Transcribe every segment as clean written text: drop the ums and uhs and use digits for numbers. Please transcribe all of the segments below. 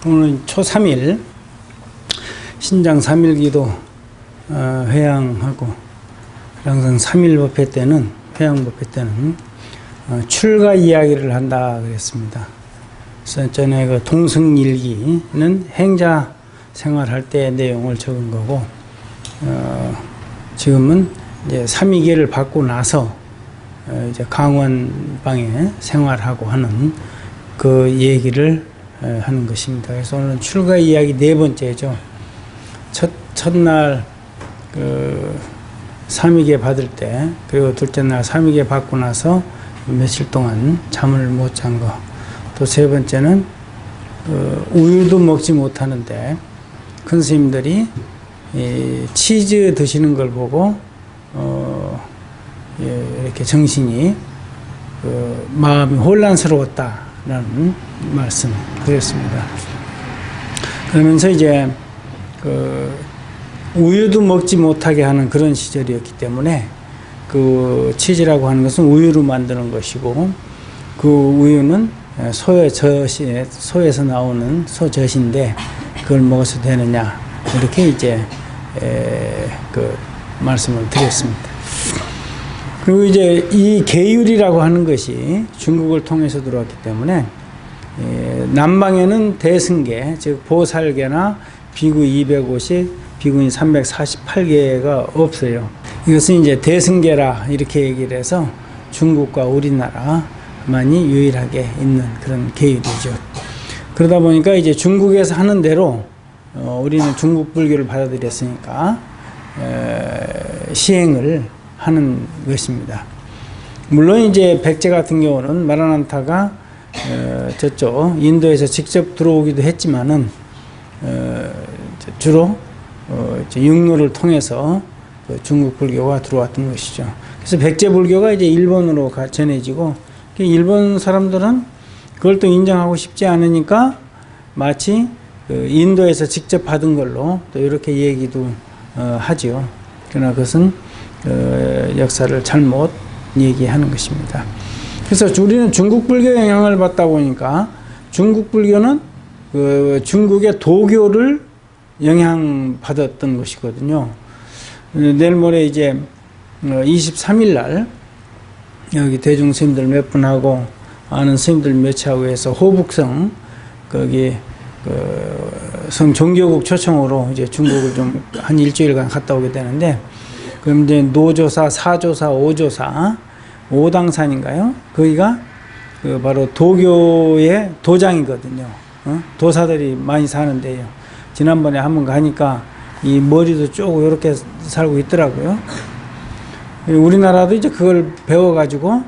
오늘 초 3일 신장 3일기도 회양하고 항상 3일법회 때는 회양법회 때는 출가 이야기를 한다 그랬습니다. 그래서 전에 그 동승일기는 행자 생활할 때의 내용을 적은 거고 지금은 이제 3위계를 받고 나서 이제 강원방에 생활하고 하는 그 얘기를 하는 것입니다. 그래서 오늘은 출가 이야기 네 번째죠. 첫날 그 3위계 받을 때, 그리고 둘째 날 3위계 받고 나서 며칠 동안 잠을 못 잔 거. 또 세 번째는 우유도 먹지 못하는데 큰 스님들이 치즈 드시는 걸 보고 이렇게 정신이 마음이 혼란스러웠다라는 말씀 드렸습니다. 그러면서 이제 우유도 먹지 못하게 하는 그런 시절이었기 때문에 그 치즈라고 하는 것은 우유로 만드는 것이고 그 우유는 소에서 나오는 소젖인데 그걸 먹어서 되느냐 이렇게 이제 그 말씀을 드렸습니다. 그리고 이제 이 계율이라고 하는 것이 중국을 통해서 들어왔기 때문에 남방에는 대승계 즉 보살계나 비구 250, 비구인 348개가 없어요. 이것은 이제 대승계라 이렇게 얘기를 해서 중국과 우리나라만이 유일하게 있는 그런 계율이죠. 그러다 보니까 이제 중국에서 하는 대로 우리는 중국 불교를 받아들였으니까 시행을 하는 것입니다. 물론 이제 백제 같은 경우는 마라난타가 저쪽 인도에서 직접 들어오기도 했지만은 주로 육로를 통해서 중국 불교가 들어왔던 것이죠. 그래서 백제 불교가 이제 일본으로 전해지고 일본 사람들은 그걸 또 인정하고 싶지 않으니까 마치 인도에서 직접 받은 걸로 또 이렇게 얘기도 하죠. 그러나 그것은 역사를 잘못 얘기하는 것입니다. 그래서 우리는 중국 불교 영향을 받다 보니까 중국 불교는 중국의 도교를 영향받았던 것이거든요. 내일 모레 이제 23일 날 여기 대중 스님들 몇 분하고 아는 스님들 몇하고 해서 호북성 거기 성 종교국 초청으로 이제 중국을 좀 한 일주일간 갔다 오게 되는데 그럼 이제 노조사, 사조사, 오조사, 오당산인가요? 거기가 바로 도교의 도장이거든요. 도사들이 많이 사는데요. 지난번에 한번 가니까 이 머리도 쪼고 이렇게 살고 있더라고요. 우리나라도 이제 그걸 배워가지고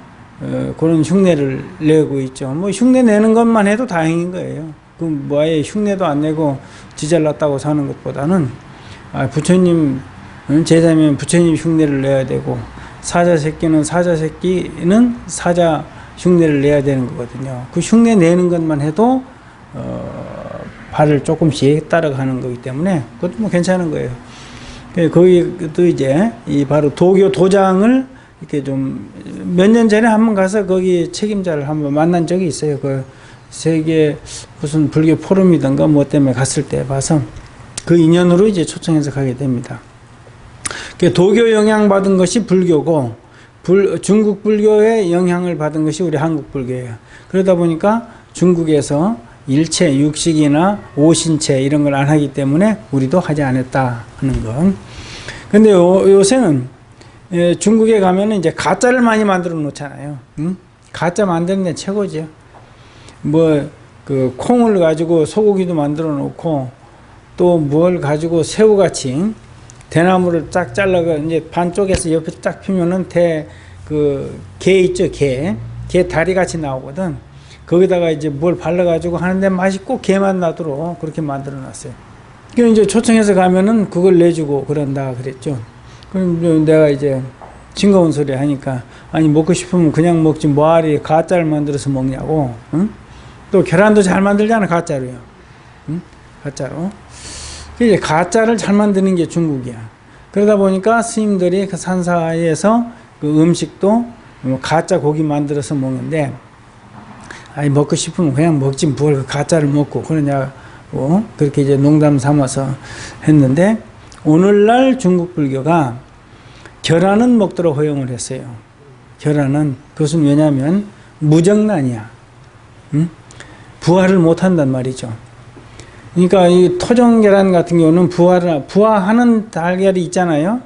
그런 흉내를 내고 있죠. 뭐 흉내 내는 것만 해도 다행인 거예요. 그 뭐 아예 흉내도 안 내고 지잘났다고 사는 것보다는 부처님 제자면 부처님 흉내를 내야 되고 사자 새끼는 사자 흉내를 내야 되는 거거든요. 그 흉내 내는 것만 해도 발을 조금씩 따라가는 거기 때문에 그것도 뭐 괜찮은 거예요. 거기도 이제 이 바로 도교 도장을 이렇게 좀 몇 년 전에 한번 가서 거기 책임자를 한번 만난 적이 있어요. 그 세계 무슨 불교 포럼이든가 뭐 때문에 갔을 때 봐서 그 인연으로 이제 초청해서 가게 됩니다. 도교 영향 받은 것이 불교고 중국 불교의 영향을 받은 것이 우리 한국 불교예요. 그러다 보니까 중국에서 일체, 육식이나 오신체 이런 걸 안 하기 때문에 우리도 하지 않았다 하는 것. 근데 요새는 중국에 가면은 이제 가짜를 많이 만들어 놓잖아요. 응? 가짜 만드는 데 최고죠. 그 콩을 가지고 소고기도 만들어 놓고 또 뭘 가지고 새우같이 대나무를 쫙 잘라가 이제 반쪽에서 옆에 딱 피면은 게 있죠, 게 다리 같이 나오거든. 거기다가 이제 뭘 발라가지고 하는데 맛이 꼭 게만 나도록 그렇게 만들어 놨어요. 그럼 이제 초청해서 가면은 그걸 내주고 그런다 그랬죠. 그럼 내가 이제 징거운 소리 하니까 아니 먹고 싶으면 그냥 먹지 뭐하리 가짜를 만들어서 먹냐고. 응? 또 계란도 잘 만들잖아 가짜로요. 응? 가짜로. 이제 가짜를 잘 만드는 게 중국이야. 그러다 보니까 스님들이 그 산사에서 그 음식도 가짜 고기 만들어서 먹는데 아니 먹고 싶으면 그냥 먹지 뭘 그 가짜를 먹고 그러냐고 그렇게 이제 농담 삼아서 했는데 오늘날 중국 불교가 결혼은 먹도록 허용을 했어요. 결혼은 그것은 왜냐하면 무정란이야. 응? 부화를 못 한단 말이죠. 그러니까 이 토종계란 같은 경우는 부화하는 달걀이 있잖아요.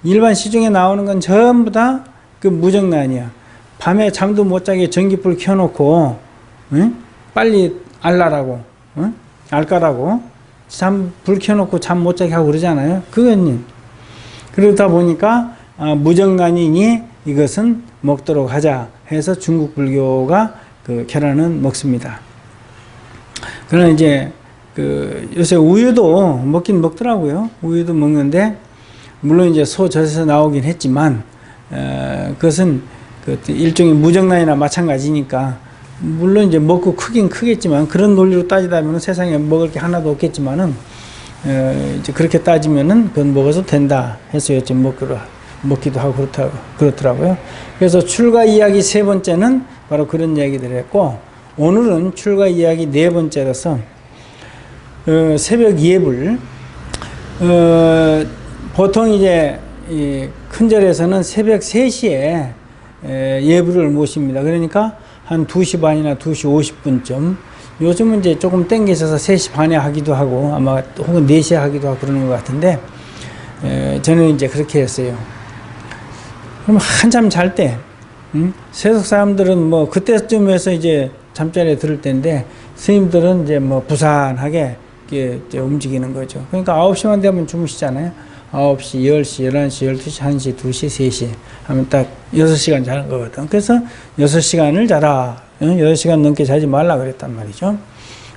일반 시중에 나오는 건 전부 다 그 무정란이야. 밤에 잠도 못 자게 전기불 켜놓고 응? 빨리 알라라고 응? 알까라고 불 켜놓고 잠 못 자게 하고 그러잖아요. 그건 그러다 보니까 무정란이니 이것은 먹도록 하자 해서 중국 불교가 그 계란은 먹습니다. 그러나 이제 요새 우유도 먹긴 먹더라고요. 우유도 먹는데 물론 이제 소젖에서 나오긴 했지만 그것은 일종의 무정란이나 마찬가지니까 물론 이제 먹고 크긴 크겠지만 그런 논리로 따지다면 세상에 먹을 게 하나도 없겠지만은 이제 그렇게 따지면은 그건 먹어도 된다 해서 이제 먹기도 하고 그렇더라고요. 그래서 출가 이야기 세 번째는 바로 그런 이야기들을 했고 오늘은 출가 이야기 네 번째로서 새벽 예불 보통 이제 이 큰절에서는 새벽 3시에 예불을 모십니다. 그러니까 한 2시 반이나 2시 50분쯤 요즘은 이제 조금 땡겨져서 3시 반에 하기도 하고 아마 혹은 4시에 하기도 하고 그러는 것 같은데 저는 이제 그렇게 했어요. 그럼 한참 잘 때 세속 사람들은 뭐 그때쯤에서 이제 잠자리에 들을 때인데 스님들은 이제 뭐 부산하게 이제 움직이는 거죠. 그러니까 9시만 되면 주무시잖아요. 9시, 10시, 11시, 12시, 1시, 2시, 3시 하면 딱 6시간 자는 거거든. 그래서 6시간을 자라. 6시간 넘게 자지 말라 그랬단 말이죠.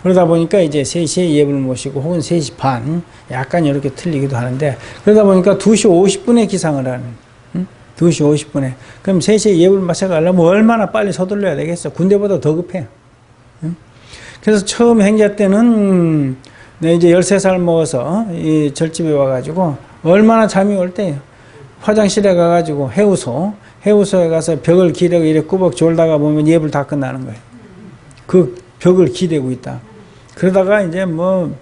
그러다 보니까 이제 3시에 예불 모시고 혹은 3시 반 약간 이렇게 틀리기도 하는데 그러다 보니까 2시 50분에 기상을 하는 2시 50분에 그럼 3시에 예불 마셔가려면 얼마나 빨리 서둘러야 되겠어. 군대보다 더 급해. 그래서 처음 행자 때는 내 이제 13살 먹어서 이 절집에 와가지고 얼마나 잠이 올 때요. 화장실에 가가지고 해우소에 가서 벽을 기대고 이렇게 꾸벅 졸다가 보면 예불 다 끝나는 거예요. 그 벽을 기대고 있다. 그러다가 이제 뭐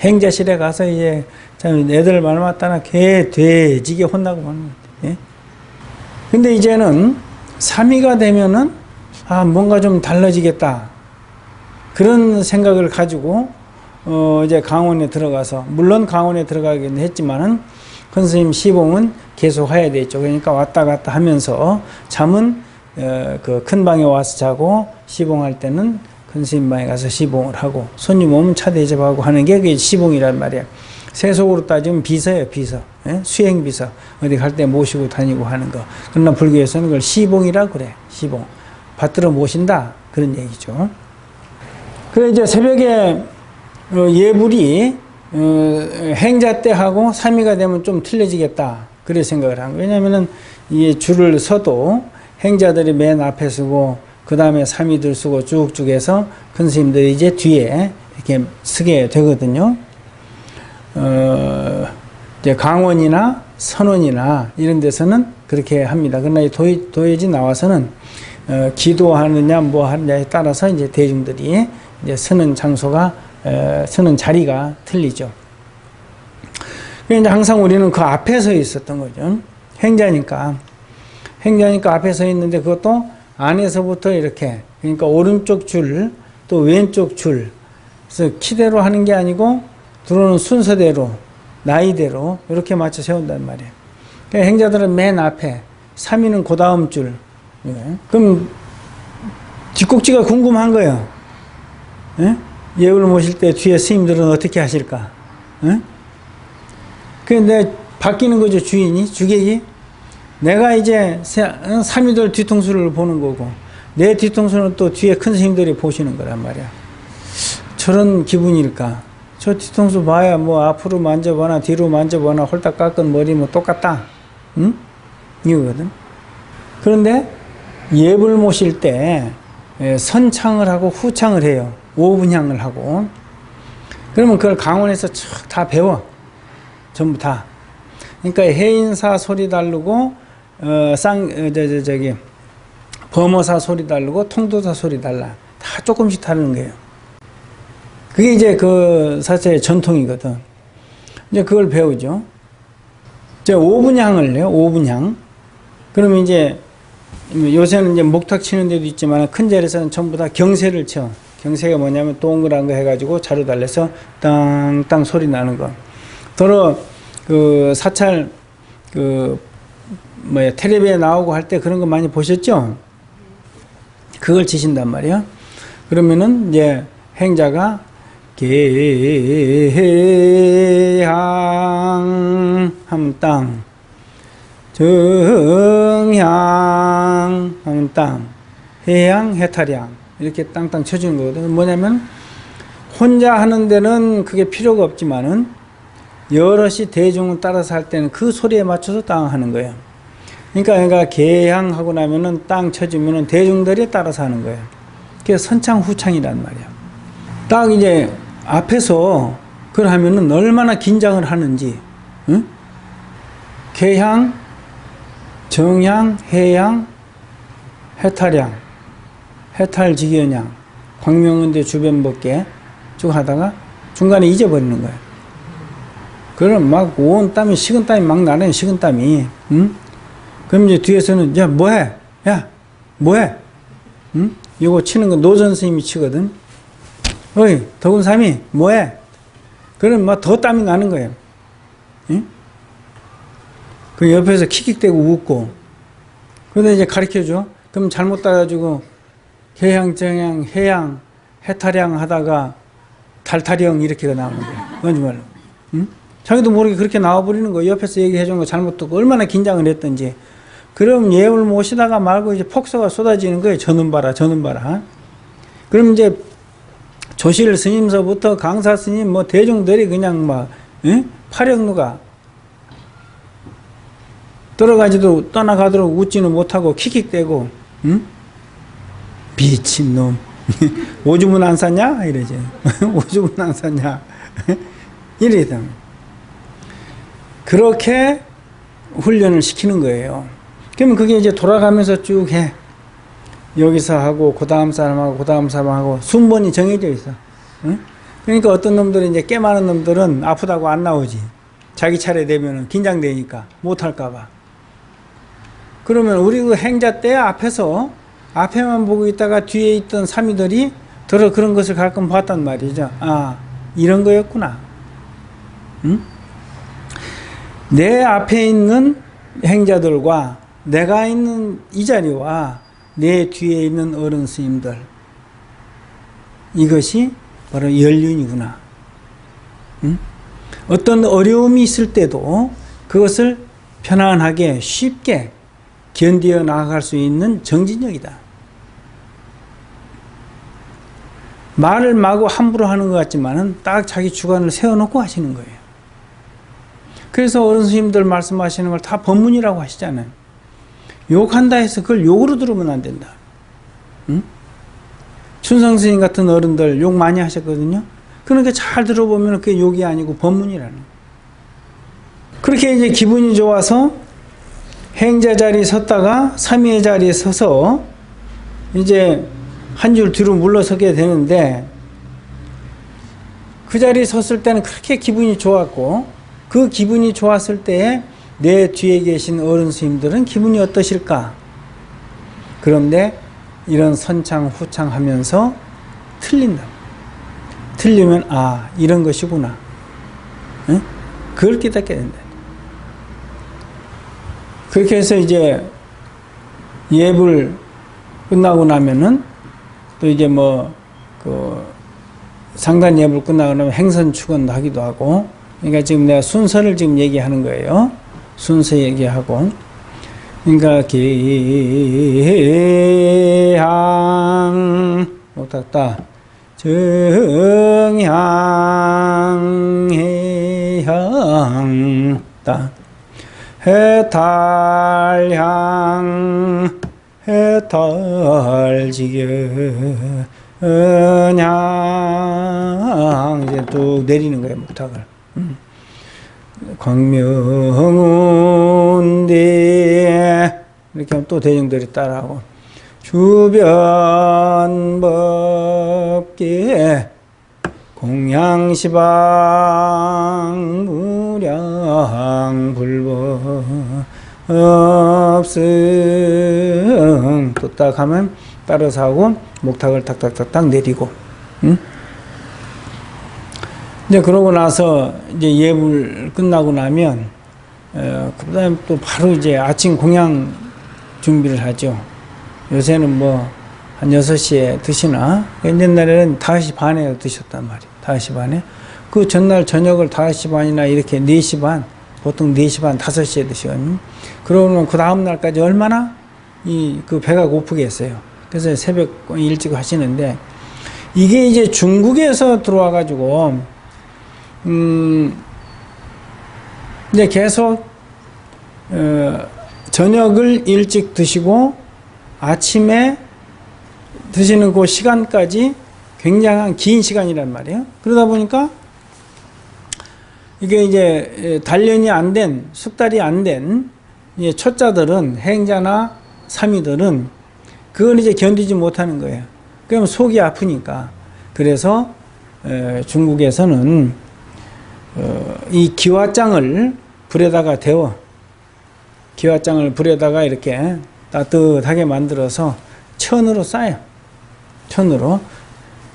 행자실에 가서 이제 참 애들 말 맞다나 개 돼지게 혼나고 하는 거예요. 예? 근데 이제는 3위가 되면은 뭔가 좀 달라지겠다. 그런 생각을 가지고 이제 강원에 들어가서 물론 강원에 들어가긴 했지만은 큰 스님 시봉은 계속 해야 되죠. 그러니까 왔다 갔다 하면서 잠은 그 큰 방에 와서 자고 시봉할 때는 큰 스님 방에 가서 시봉을 하고 손님 오면 차 대접하고 하는 게 그게 시봉이란 말이에요. 세속으로 따지면 비서예요, 비서. 예? 수행 비서. 어디 갈 때 모시고 다니고 하는 거. 그러나 불교에서는 그걸 시봉이라 그래. 시봉. 받들어 모신다. 그런 얘기죠. 그래 이제 새벽에 예불이 행자 때 하고 3위가 되면 좀 틀려지겠다. 그래 생각을 한 거예요. 왜냐면은 이 줄을 서도 행자들이 맨 앞에 서고 그 다음에 3위들 쓰고 쭉쭉 해서 큰 스님들이 이제 뒤에 이렇게 서게 되거든요. 이제 강원이나 선원이나 이런 데서는 그렇게 합니다. 그러나 이 도예지 나와서는 기도하느냐 뭐 하느냐에 따라서 이제 대중들이 이제 서는 장소가 서는 자리가 틀리죠. 그러니까 항상 우리는 그 앞에 서 있었던 거죠. 행자니까 앞에 서 있는데 그것도 안에서부터 이렇게 그러니까 오른쪽 줄 또 왼쪽 줄 그래서 키대로 하는 게 아니고 들어오는 순서대로 나이대로 이렇게 맞춰 세운단 말이에요. 그러니까 행자들은 맨 앞에 3위는 그 다음 줄. 그럼 뒷꼭지가 궁금한 거예요. 예불 모실 때 뒤에 스님들은 어떻게 하실까? 근데 바뀌는 거죠, 주객이. 내가 이제 3위들 뒤통수를 보는 거고, 내 뒤통수는 또 뒤에 큰 스님들이 보시는 거란 말이야. 저런 기분일까? 저 뒤통수 봐야 뭐 앞으로 만져보나 뒤로 만져보나 홀딱 깎은 머리 뭐 똑같다. 응? 이거거든. 그런데 예불 모실 때 선창을 하고 후창을 해요. 5분향을 하고. 그러면 그걸 강원에서 쭉 다 배워. 전부 다. 그러니까 해인사 소리 다르고 범어사 소리 다르고 통도사 소리 달라. 다 조금씩 다른 거예요. 그게 이제 그 사자의 전통이거든. 이제 그걸 배우죠. 이제 오분향을 해요. 오분향. 그러면 이제 요새는 이제 목탁 치는 데도 있지만 큰 절에서는 전부 다 경세를 쳐. 경세가 뭐냐면 동그란 거 해가지고 자루 달래서 땅땅 소리 나는 거. 더러 그 사찰 그 뭐야 텔레비에 나오고 할 때 그런 거 많이 보셨죠? 그걸 치신단 말이야. 그러면은 이제 행자가 개향 하면 땅, 정향 하면 땅, 해향 해탈향 이렇게 땅땅 쳐주는 거거든요. 뭐냐면 혼자 하는 데는 그게 필요가 없지만은 여럿이 대중을 따라서 할 때는 그 소리에 맞춰서 땅 하는 거예요. 그러니까 개향하고 나면은 땅 쳐주면은 대중들이 따라서 하는 거예요. 그게 선창 후창이란 말이야. 딱 이제 앞에서 그걸 하면은 얼마나 긴장을 하는지, 응? 개향, 정향, 해향, 해탈향, 해탈직연향, 광명은대 주변법계 쭉 하다가 중간에 잊어버리는 거예요. 그럼 막 온 땀이 식은땀이 막 나네. 식은땀이. 응? 그럼 이제 뒤에서는 야 뭐해? 야 뭐해? 응? 이거 치는 거 노 선생님이 치거든. 어이 더군 삼이 뭐해? 그럼 막 더 땀이 나는 거예요. 응? 그 옆에서 킥킥대고 웃고. 그러다 이제 가르쳐줘. 그럼 잘못 따가지고 해양, 정양, 해양, 해탈양 하다가 탈탈형 이렇게가 나오는 거예요. 뭔지 말로. 응? 자기도 모르게 그렇게 나와버리는 거예요. 옆에서 얘기해준 거 잘못 듣고 얼마나 긴장을 했던지. 그럼 예물 모시다가 말고 이제 폭소가 쏟아지는 거예요. 저는 봐라, 저는 봐라. 그럼 이제 조실 스님서부터 강사 스님 뭐 대중들이 그냥 막 파령누가 들어가지도 떠나가도록 웃지는 못하고 킥킥대고 미친놈 오줌은 안 쌌냐? 이러지. 오줌은 안 쌌냐? 이래서 그렇게 훈련을 시키는 거예요. 그러면 그게 이제 돌아가면서 쭉 해. 여기서 하고 그 다음 사람하고 그 다음 사람하고 순번이 정해져 있어. 응? 그러니까 어떤 놈들은 이제 꽤 많은 놈들은 아프다고 안 나오지. 자기 차례 되면은 긴장되니까 못할까 봐. 그러면 우리 그 행자 때 앞에서 앞에만 보고 있다가 뒤에 있던 사미들이 들어 그런 것을 가끔 봤단 말이죠. 아 이런 거였구나. 응? 내 앞에 있는 행자들과 내가 있는 이 자리와 내 뒤에 있는 어른 스님들, 이것이 바로 연륜이구나. 응? 어떤 어려움이 있을 때도 그것을 편안하게 쉽게 견디어 나아갈 수 있는 정진력이다. 말을 마구 함부로 하는 것 같지만은 딱 자기 주관을 세워놓고 하시는 거예요. 그래서 어른 스님들 말씀하시는 걸 다 법문이라고 하시잖아요. 욕한다 해서 그걸 욕으로 들으면 안 된다. 응? 춘성 스님 같은 어른들 욕 많이 하셨거든요. 그러니까 잘 들어보면 그게 욕이 아니고 법문이라는 거예요. 그렇게 이제 기분이 좋아서 행자 자리에 섰다가 삼위의 자리에 서서 이제 한 줄 뒤로 물러서게 되는데 그 자리에 섰을 때는 그렇게 기분이 좋았고 그 기분이 좋았을 때에 내 뒤에 계신 어른 스님들은 기분이 어떠실까? 그런데 이런 선창 후창 하면서 틀린다. 틀리면 아 이런 것이구나. 응? 그걸 깨닫게 된다. 그렇게 해서 이제 예불 끝나고 나면은 또 이제 뭐 그 상단 예불 끝나고 나면 행선 축원도 하기도 하고. 그러니까 지금 내가 순서를 지금 얘기하는 거예요. 순서 얘기하고. 그러니까 개향 못했다. 정향 해향 따 해탈향 해탈지견향 이제 뚝 내리는 거예요. 목탁을. 광명운대 이렇게 하면 또 대중들이 따라하고 주변 법계 공양시방 무량 불법승 또 딱 하면 따라서 하고 목탁을 탁탁탁탁 내리고 응? 이제 그러고 나서 이제 예불 끝나고 나면 그 다음에 또 바로 이제 아침 공양 준비를 하죠. 요새는 뭐 한 6시에 드시나 옛날에는 5시 반에 드셨단 말이에요. 5시 반에 그 전날 저녁을 5시 반이나 이렇게 4시 반 보통 4시 반 5시에 드시거든요. 그러면 그 다음 날까지 얼마나 그 배가 고프겠어요. 그래서 새벽 일찍 하시는데 이게 이제 중국에서 들어와 가지고 이제 계속 저녁을 일찍 드시고 아침에 드시는 그 시간까지 굉장한 긴 시간이란 말이에요. 그러다 보니까 이게 이제 단련이 안 된, 숙달이 안 된 초짜들은, 행자나 사미들은 그걸 이제 견디지 못하는 거예요. 그러면 속이 아프니까. 그래서 중국에서는 이 기와장을 불에다가 데워, 기와장을 불에다가 이렇게 따뜻하게 만들어서 천으로 쌓아요. 천으로.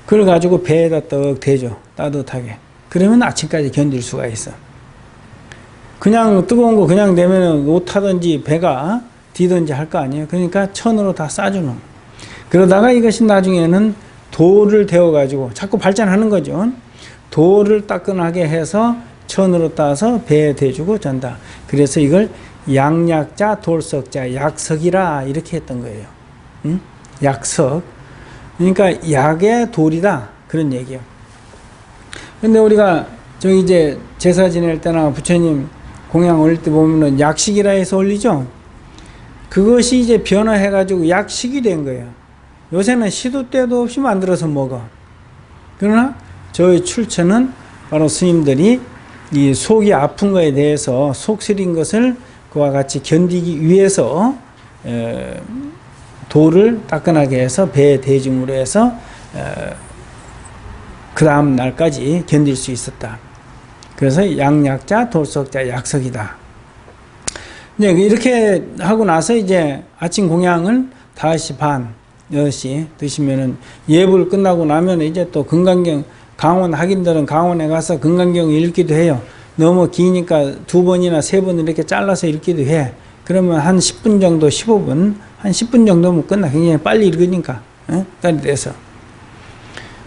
그걸 가지고 배에다 떡 대죠. 따뜻하게. 그러면 아침까지 견딜 수가 있어. 그냥 뜨거운 거 그냥 내면은 옷하든지 배가 디든지 할 거 아니에요. 그러니까 천으로 다 싸주는. 그러다가 이것이 나중에는 돌을 데워가지고 자꾸 발전하는 거죠. 돌을 따끈하게 해서 천으로 따서 배에 대주고 잔다. 그래서 이걸 양약자 돌석자 약석이라 이렇게 했던 거예요. 응? 약석. 그러니까 약의 돌이다 그런 얘기예요. 근데 우리가 저기 이제 제사 지낼 때나 부처님 공양 올릴 때 보면은 약식이라 해서 올리죠. 그것이 이제 변화해 가지고 약식이 된 거예요. 요새는 시도 때도 없이 만들어서 먹어. 그러나 저희 출처는 바로 스님들이 이 속이 아픈 거에 대해서 속 시린 것을 그와 같이 견디기 위해서 돌을 따끈하게 해서 배에 대중으로 해서 그 다음 날까지 견딜 수 있었다. 그래서 양약자 돌석자 약석이다. 네, 이렇게 하고 나서 이제 아침 공양을 5시 반 6시 드시면은 예불 끝나고 나면 이제 또 금강경 강원 학인들은 강원에 가서 금강경 읽기도 해요. 너무 기니까 2번이나 3번 이렇게 잘라서 읽기도 해. 그러면 한 10분 정도 15분 한 10분 정도면 끝나. 굉장히 빨리 읽으니까 딸이 돼서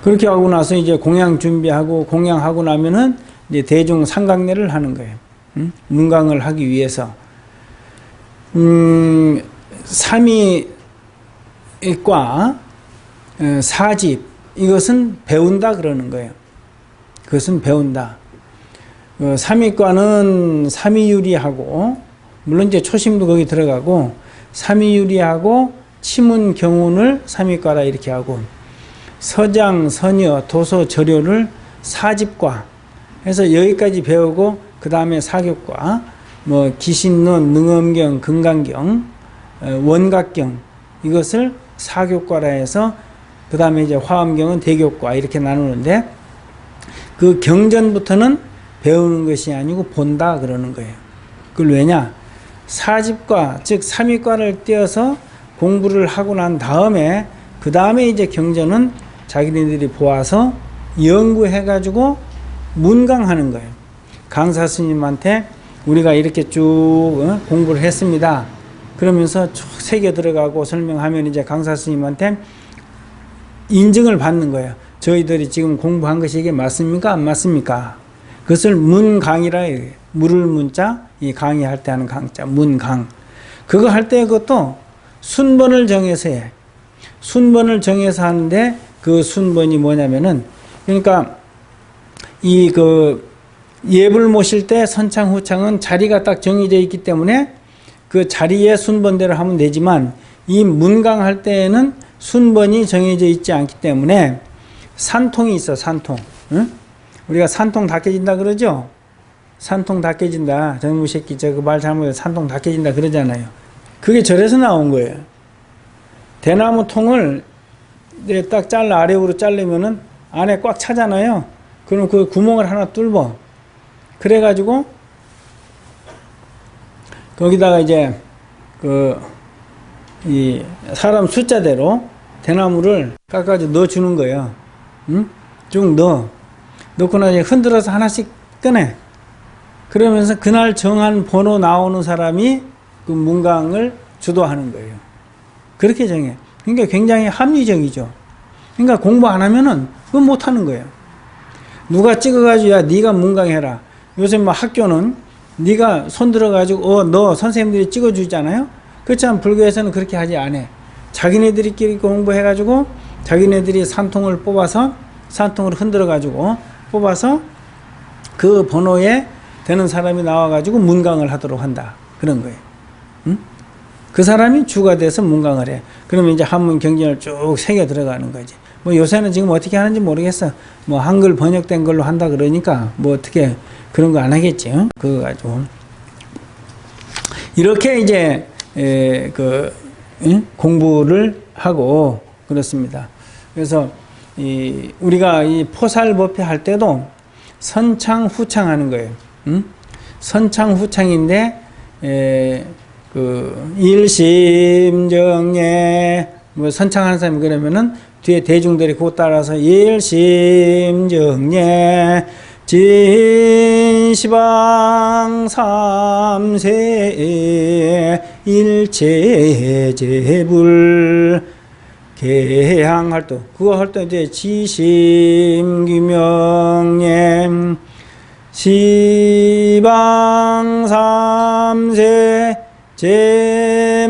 그렇게 하고 나서 이제 공양 준비하고 공양하고 나면은 이제 대중 상강례를 하는 거예요. 문강을 하기 위해서 삼위과 사집 이것은 배운다 그러는 거예요. 그것은 배운다. 삼위과는 삼위유리하고 물론 이제 초심도 거기 들어가고 삼위유리하고 치문 경운을 삼위과라 이렇게 하고 서장, 선여, 도서, 절요를 사집과 해서 여기까지 배우고 그 다음에 사교과 뭐 기신론, 능엄경, 금강경, 원각경 이것을 사교과라 해서 그 다음에 이제 화엄경은 대교과 이렇게 나누는데 그 경전부터는 배우는 것이 아니고 본다 그러는 거예요. 그걸 왜냐? 사집과 즉 삼위과를 떼어서 공부를 하고 난 다음에 그 다음에 이제 경전은 자기네들이 보아서 연구해가지고 문강하는 거예요. 강사 스님한테 우리가 이렇게 쭉 공부를 했습니다. 그러면서 쭉 새겨 들어가고 설명하면 이제 강사 스님한테 인증을 받는 거예요. 저희들이 지금 공부한 것이 이게 맞습니까? 안 맞습니까? 그것을 문강이라 해요. 물을 문자, 이 강의할 때 하는 강자, 문강. 그거 할 때 그것도 순번을 정해서 해. 순번을 정해서 하는데 그 순번이 뭐냐면은 그러니까 이 예불 모실 때 선창 후창은 자리가 딱 정해져 있기 때문에 그 자리에 순번대로 하면 되지만 이 문강 할 때에는 순번이 정해져 있지 않기 때문에 산통이 있어. 산통. 응? 우리가 산통 다 깨진다 그러죠? 산통 다 깨진다. 젊은 새끼 저거 말 잘못해서 산통 다 깨진다 그러잖아요. 그게 절에서 나온 거예요. 대나무 통을 딱 잘라 아래로 자르면은 안에 꽉 차잖아요. 그럼 그 구멍을 하나 뚫어. 그래가지고 거기다가 이제 이 사람 숫자대로 대나무를 깎아서 넣어주는 거예요. 응? 쭉 넣고 나서 흔들어서 하나씩 꺼내. 그러면서 그날 정한 번호 나오는 사람이 그 문강을 주도하는 거예요. 그렇게 정해. 그러니까 굉장히 합리적이죠. 그러니까 공부 안 하면은 그건 못 하는 거예요. 누가 찍어가지고 야 네가 문강해라. 요새 뭐 학교는 네가 손 들어가지고 너 선생님들이 찍어주잖아요. 그렇지만 불교에서는 그렇게 하지 않아. 자기네들끼리 공부해가지고 자기네들이 산통을 뽑아서 산통을 흔들어가지고 뽑아서 그 번호에 되는 사람이 나와가지고 문강을 하도록 한다. 그런 거예요. 응? 그 사람이 주가 돼서 문강을 해. 그러면 이제 한문 경전을 쭉 새겨 들어가는 거지. 뭐 요새는 지금 어떻게 하는지 모르겠어. 뭐 한글 번역된 걸로 한다 그러니까 뭐 어떻게 그런 거 안 하겠지. 응? 그거 가지고. 이렇게 이제 공부를 하고 그렇습니다. 그래서 우리가 이 포살법회 할 때도 선창후창 하는 거예요. 응? 선창후창인데 일심정예 뭐 선창하는 사람이 그러면은 뒤에 대중들이 그거 따라서 일심정예 진시방 삼세 일체제불 개항할도 그거 할 때 이제 지심규명예 시방 삼세 제망차례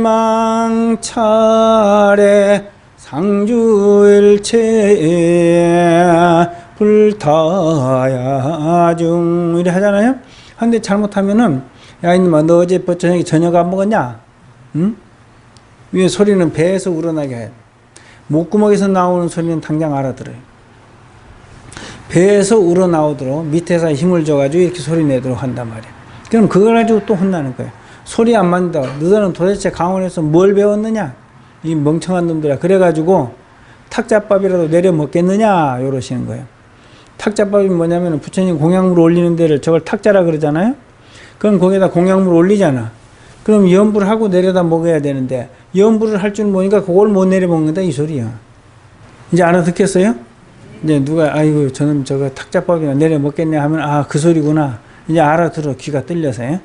상주일체 불타야중 이래 하잖아요. 근데 잘못하면은 야 이놈아 너 어제 저녁에 저녁 안 먹었냐? 응? 왜 소리는 배에서 우러나게 해. 목구멍에서 나오는 소리는 당장 알아들어요. 배에서 우러나오도록 밑에서 힘을 줘가지고 이렇게 소리 내도록 한단 말이야. 그럼 그걸 가지고 또 혼나는 거야. 소리 안 맞는다. 너희는 도대체 강원에서 뭘 배웠느냐? 이 멍청한 놈들아. 그래가지고 탁자밥이라도 내려 먹겠느냐? 이러시는 거예요. 탁자밥이 뭐냐면 부처님 공양물 올리는 데를 저걸 탁자라 그러잖아요. 그럼 거기다 공양물 올리잖아. 그럼 염불을 하고 내려다 먹어야 되는데 염불을 할 줄 모르니까 그걸 못 내려 먹는다 이 소리야. 이제 알아듣겠어요? 이제 누가 아이고 저는 저거 탁자밥이나 내려 먹겠냐 하면 아 그 소리구나. 이제 알아들어 귀가 뚫려서.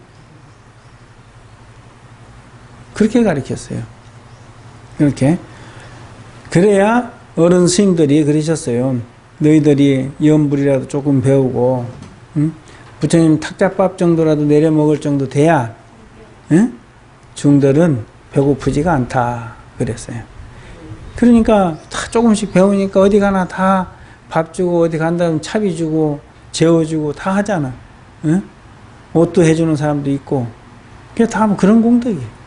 그렇게 가르쳤어요. 이렇게. 그래야 어른 스님들이 그러셨어요. 너희들이 염불이라도 조금 배우고 응? 부처님 탁자밥 정도라도 내려 먹을 정도 돼야 응? 중들은 배고프지가 않다 그랬어요. 그러니까 다 조금씩 배우니까 어디 가나 다 밥 주고 어디 간다면 차비 주고 재워주고 다 하잖아. 응? 옷도 해주는 사람도 있고 그게 다 뭐 그런 공덕이에요.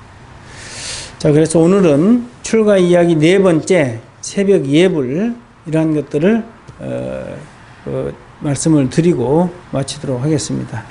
자, 그래서 오늘은 출가 이야기 네 번째 새벽 예불 이런 것들을 말씀을 드리고 마치도록 하겠습니다.